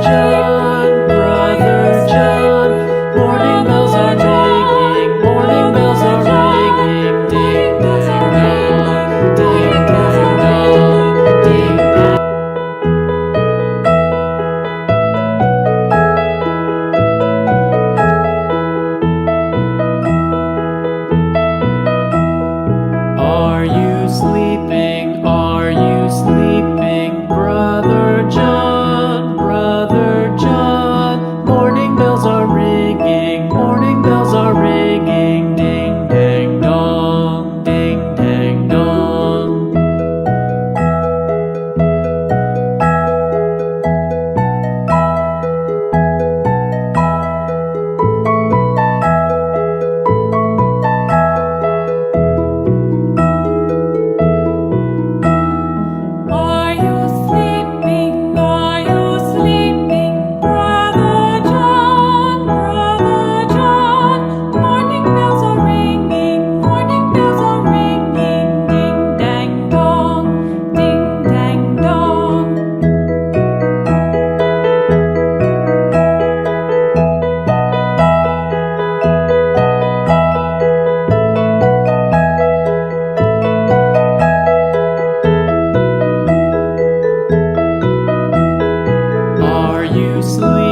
John, Brother John. Morning bells are ringing, morning bells are ringing. Ding dang dong, ding dang dong, ding dang. Are you sleeping? Are you sleeping, Brother John, Brother John? Morning bells are ringing, morning bells are ringing. Ding dang dong, ding dang dong. Are you sleeping? Are you sleeping, Brother John, Brother John? Morning bells are ringing, morning bells are ringing. Ding dang dong, ding dang dong. Are you sleeping?